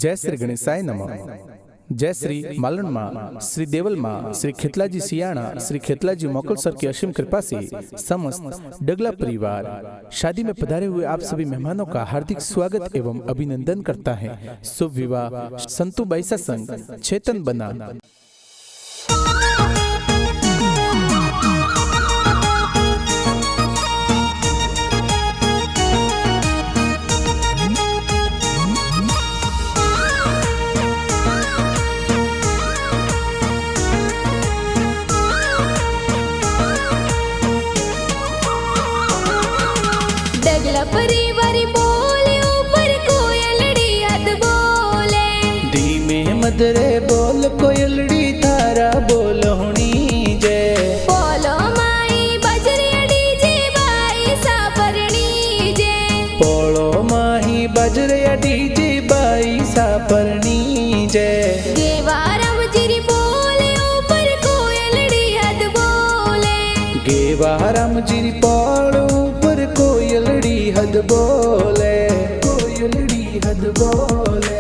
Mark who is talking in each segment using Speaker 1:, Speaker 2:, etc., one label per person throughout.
Speaker 1: जय श्री गणेशाय नमः। जय श्री मालन माँ, श्री देवल माँ, श्री खेतलाजी सियाणा, श्री खेतलाजी मोकल सर की असीम कृपा से समस्त डगला परिवार शादी में पधारे हुए आप सभी मेहमानों का हार्दिक स्वागत एवं अभिनंदन करता है। शुभ विवाह संतु बैसा संघ चेतन बना।
Speaker 2: परिवारी बोले ऊपर कोयलड़ी हद बोले,
Speaker 1: धीमे मदरे बोल कोयलड़ी तारा बोल होनी जय।
Speaker 2: बोलो माई बजरी डीजे बाई सापरणी जय,
Speaker 1: पोलो माही बजरे डीजे बाई सापरणी जय।
Speaker 2: गेवारम जिरी बोले ऊपर कोयलड़ी हद बोले,
Speaker 1: गेवारम जिरी पोलो ऊपर कोयलड़ी हद बोले, कोयलड़ी हद बोले।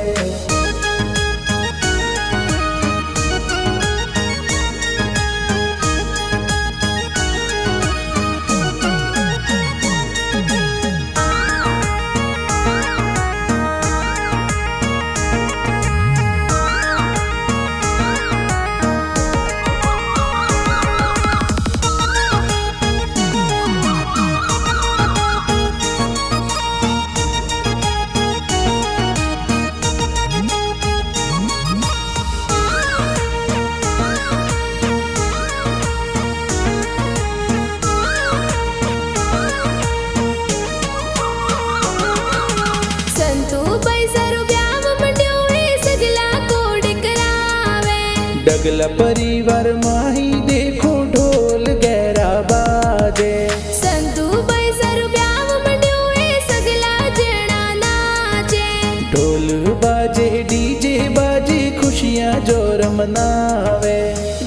Speaker 1: डगला परिवार माही देखो ढोल गहरा बाजे,
Speaker 2: संतु बैसर ब्याह मंड्योए सगला जना नाचे।
Speaker 1: ढोल बाजे डीजे बाजे खुशियां जोर मनावे।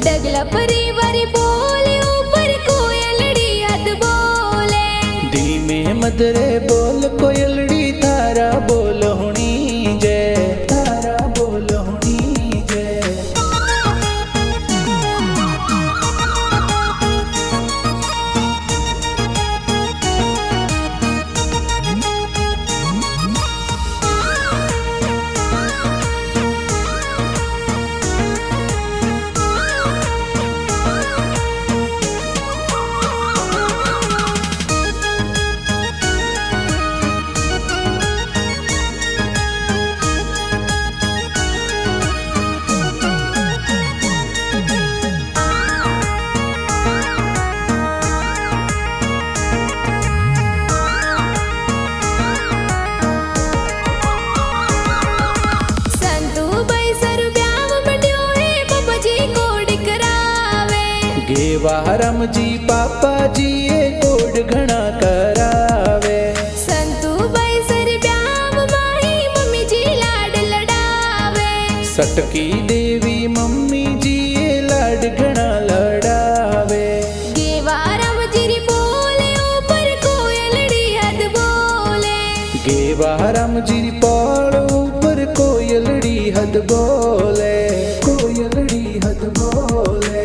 Speaker 2: डगला परिवारी बोले ऊपर कोयलड़ी हद बोले,
Speaker 1: धीमे मदरे बोल कोयलड़ी तारा बोल होनी जय, तारा बोल होनी जय। गेवारम जी पापा जी ये कोड घना करावे।
Speaker 2: संतु बैसर ब्याह माही मम्मी जी लाड लड़ावे।
Speaker 1: सटकी देवी मम्मी जी ये लाड घना लड़ावे।
Speaker 2: गेवारम जिरी बोले ऊपर कोयलड़ी हद बोले,
Speaker 1: गेवारम जिरी पोल ऊपर कोयलड़ी हद बोले, कोयलड़ी हद बोले।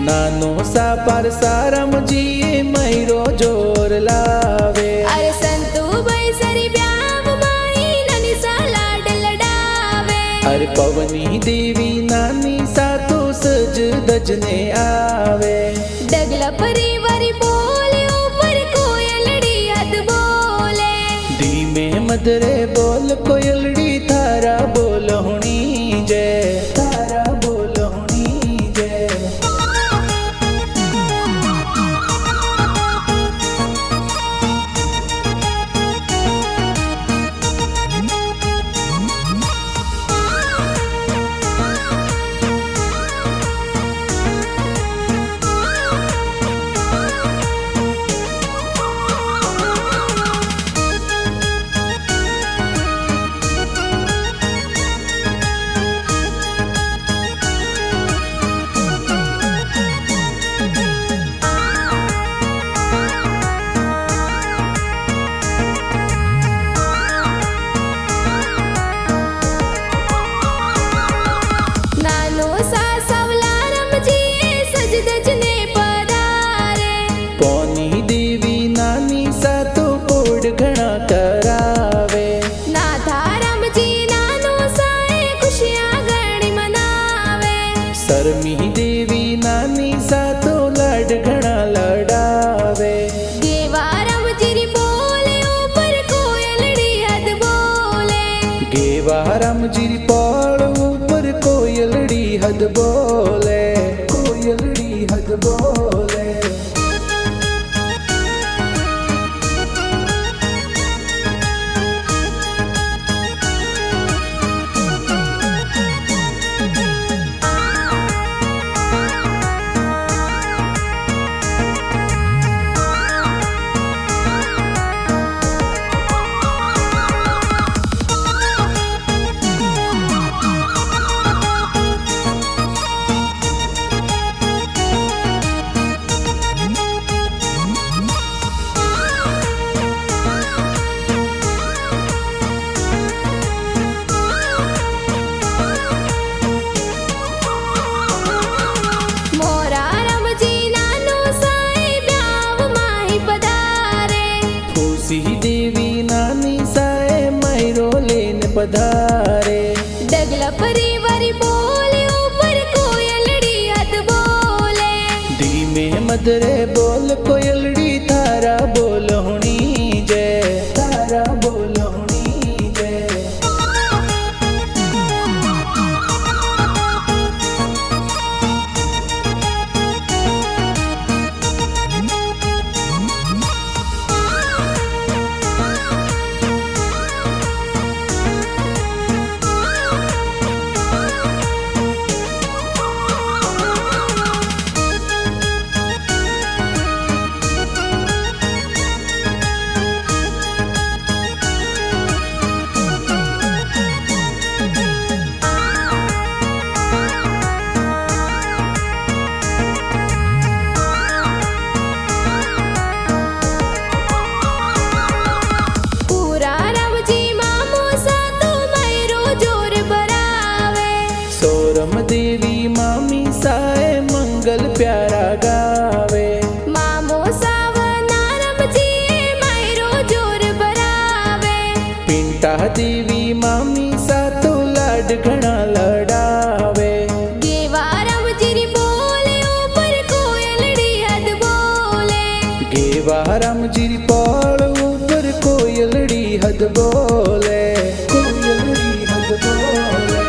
Speaker 1: नानो सा पर सारम जी मैरो जोर लावे।
Speaker 2: अरे संतु बैसरी ब्याह माही ननी सा लाड लड़ावे।
Speaker 1: अरे पवनी देवी नानी सा तो सज दजने आवे।
Speaker 2: डगला परिवारी बोले ऊपर कोयलड़ी हद बोले,
Speaker 1: धीमे મધરે બોલ કોયલડી તારા બોલહુણી જય, તારા બોલહુણી જય.
Speaker 2: નાનો સાસવલા રમજીએ સજધજને પધારે,
Speaker 1: પોની દેવી નાની સાતો પોડ ઘણા કરાવે.
Speaker 2: નાથા રમજી નાનો સાએ ખુશિયા ઘણી મનાવે,
Speaker 1: શરમી દેવી નાની સાતો લાડ ઘણા લડાવે.
Speaker 2: દેવા રમજીરી બોલે ઉપર કોયલડી હદ બોલે,
Speaker 1: ગેવા રામજીરી પાળ ઉપર કોયલડી હદ બોલે, કોયલડી હદ બોલે.
Speaker 2: મોરા રમજી નાનો સાએ બ્યાવ માહી પધારે,
Speaker 1: ખુશી દેવી નાની સાએ મયરો લઈને પધારે.
Speaker 2: ડગલા પરિવારી બોલે ઉપર કોયલડી હદ બોલે,
Speaker 1: ધીમે મધરે બોલ કોયલડી તારા બોલહુણી જય, તારા બોલહુણી જય.
Speaker 2: પૂરા રમજી મામો સાતો મયરો જોર ભરાવે,
Speaker 1: સોરમ દેવી મામી સાએ મંગલ પ્યારા ગાવે.
Speaker 2: મામો સાવના રમજીએ મયરો જોર ભરાવે,
Speaker 1: પિંટા દેવી મામી સાતો લાડ ઘણા લડાવે.
Speaker 2: દેવા રમજીરી બોલે ઉપર કોયલડી હદ બોલે,
Speaker 1: ગેવા રામજીરી પાળ ઉપર કોયલડી હદ બોલે, કોયલડી હદ બોલે.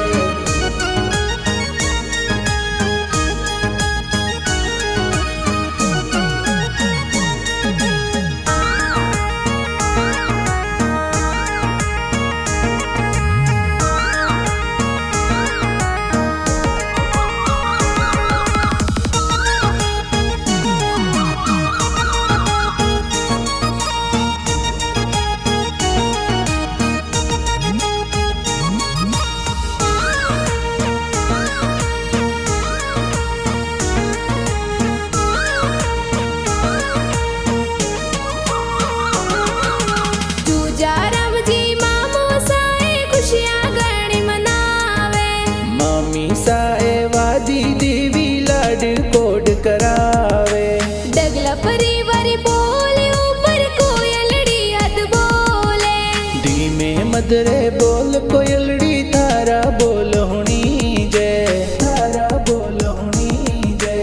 Speaker 1: કરાવે
Speaker 2: ડગલા પરિવારે બોલે ઉપર કોયલડી યાદ બોલે
Speaker 1: ધીમે મધરે બોલ કોયલડી તારા બોલ હોણી જય તારા બોલ હોણી જય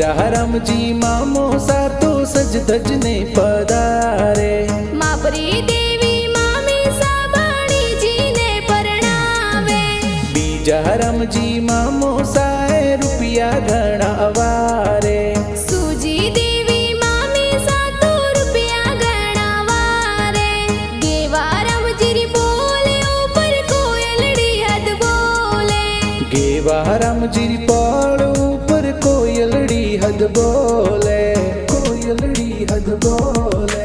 Speaker 1: જીયા રામજી મામો સાતો સજ ધજને પધારે
Speaker 2: માપરી દેવી મામી સાબાણીજીને પરણાવે
Speaker 1: બીજા રામજી મામો સાએ રૂપિયા ઘણા અવારે
Speaker 2: સુજી દેવી મામી સાતો રૂપિયા ગણાવારે ગેવા રામજીરી બોલે ઉપર કોયલડી હદ બોલે
Speaker 1: ગેવા રામજી પળ ઉપર કોયલડી હદ બોલે કોયલડી હદ બોલે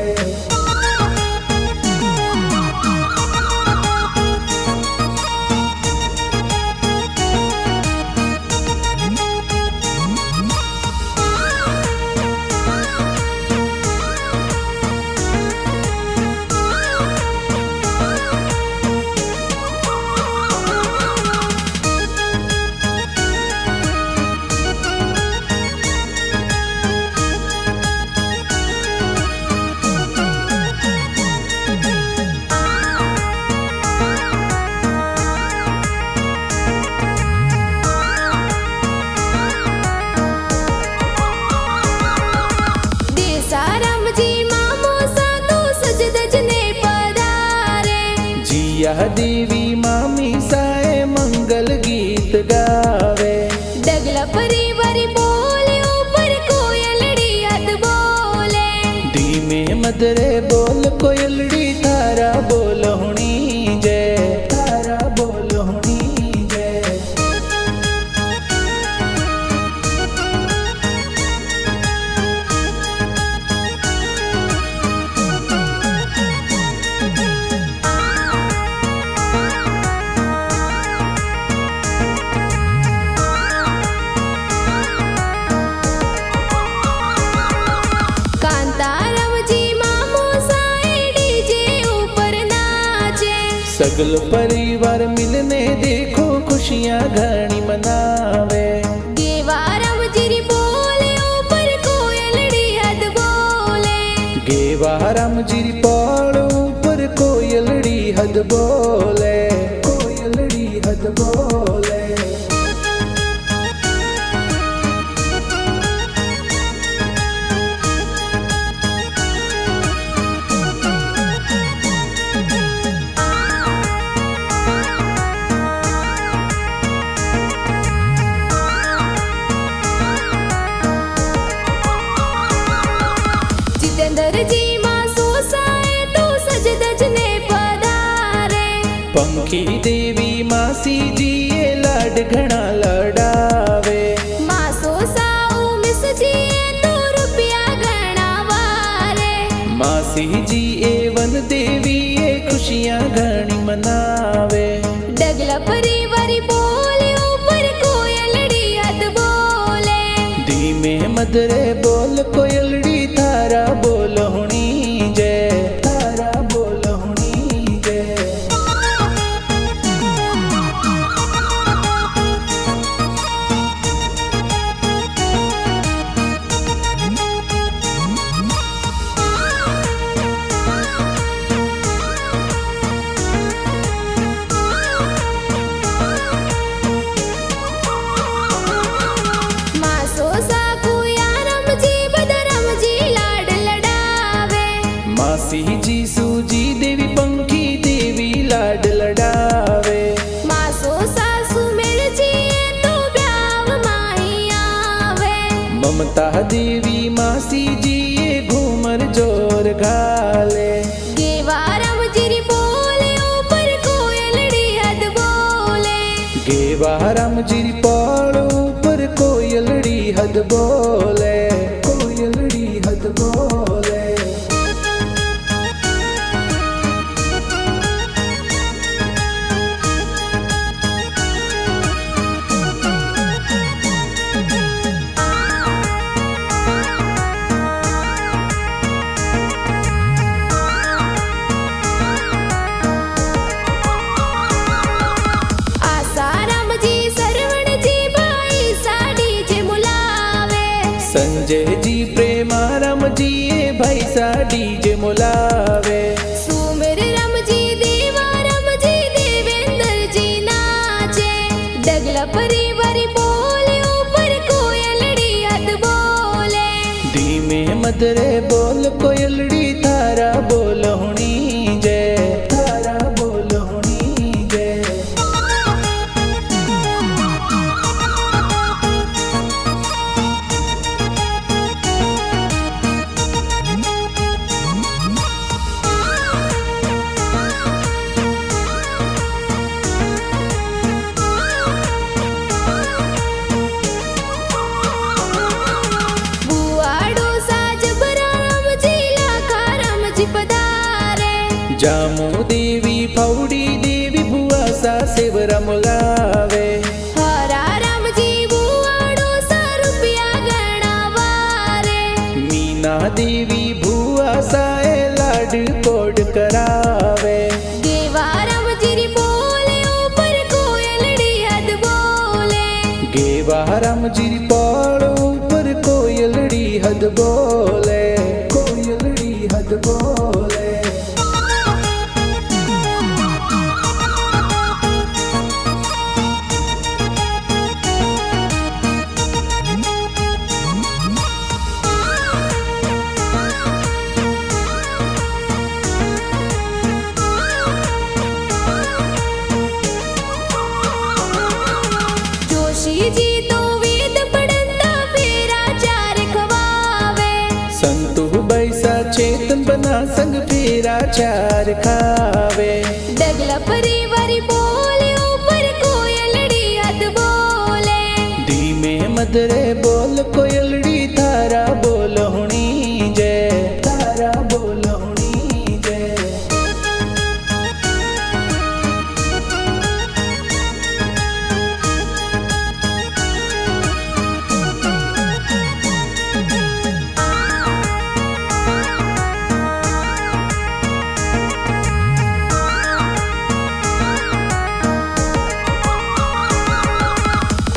Speaker 2: દેસા રામજી મામો સાતો સજ ધજને પધારે
Speaker 1: જીયા દેવી મામી સાએ મંગલ ગીત ગાવે
Speaker 2: ડગલા પરિવારી બોલે ઉપર કોયલડી હદ બોલે
Speaker 1: ધીમે મદરે બોલ કોયલડી તારા બોલહુણી જય તારા બોલહુણી જય
Speaker 2: કાંતા રામજી મામો સાએ ડીજે ઉપર નાચે
Speaker 1: सगल परिवार मिलने देखो खुशियाँ घनी मनावे
Speaker 2: ગેવા રામજીરી બોલે ઉપર કોયલડી હદ બોલે
Speaker 1: गेवा रामजी पड़ ऊपर कोयलड़ी हद बोले कोयलड़ी हद बोले
Speaker 2: જીતેન્દ્રજી માં સોસાએ તો સજ ધજને પધારે
Speaker 1: पंखी देवी मासी जी ये लाड घना लडावे
Speaker 2: માં સોસાઓ મિસજીએ તો રૂપિયા ગણાવારે
Speaker 1: मासी जी एवन देवी ये खुशियाँ घनी मनावे
Speaker 2: ડગલા પરિવારી બોલે ઉપર કોયલડી હદ બોલે
Speaker 1: धीमे मदरे बोल कोयलड़ी तारा बोलहुणी जय तारा बोलहुणी जय
Speaker 2: માં સોસા કુયા રામજી બધા રામજી લાડ લડાવે
Speaker 1: मासी जी सूजी देवी पंखी देवी लाड लडावे
Speaker 2: માં સોસા સુમેરજીએ તો બ્યાવ માહી આવે
Speaker 1: ममता देवी मासी जी ये घूमर जोर घाले
Speaker 2: ગેવા રામજીરી બોલે ઉપર કોયલડી હદ બોલે
Speaker 1: गेवा रामजी पड़ ऊपर कोयलड़ी हद बोले कोयलड़ी हद बोले
Speaker 2: આશા રામજી સરવણજી ભાઈ સાડી જે મુલાવે
Speaker 1: संजय जी प्रेमाराम जी ये भाई साडी जे मोलावे
Speaker 2: સુમેર રામજી દેવા રામજી દેવેન્દ્રજી નાચે ડગલા પરિવારી બોલે ઉપર કોયલડી હદ બોલે
Speaker 1: मदरे बोल कोयलड़ी थारा बोल होनी जय, थारा बोल होनी जय।
Speaker 2: बुआडो साज रामजी लाखा रामजी पधारे।
Speaker 1: जामू देवी फौड़ी देवी भुआ सा सेवरा मुलावे।
Speaker 2: हरा रामजी बुआडो सा रुपया गणावारे।
Speaker 1: मीना देवी भुआ सा ए लाड कोड करावे।
Speaker 2: गेवा रामजी री बोले ऊपर कोयलड़ी हद बोले।
Speaker 1: गेवा रामजी री पौड़ ऊपर कोयलड़ी हद बोले, कोयलड़ी हद बोले।
Speaker 2: जोशी जी तो वेद पढ़ंदा फेरा चार खवावे।
Speaker 1: संतु बैसा चेतन बना संग फेरा चार खावे।
Speaker 2: डगला परिवारी बोले ऊपर कोयलड़ी हद बोले।
Speaker 1: धीमे मदरे बोल कोयलड़ी थारा बोल होनी जय, तारा बोल होनी जय।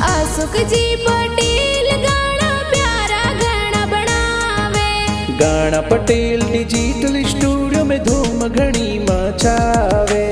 Speaker 2: अशोक जी पटेल गाना प्यारा गाना बनावे।
Speaker 1: गाना पटेल डिजिटल स्टूडियो में धूम घनी मचावे।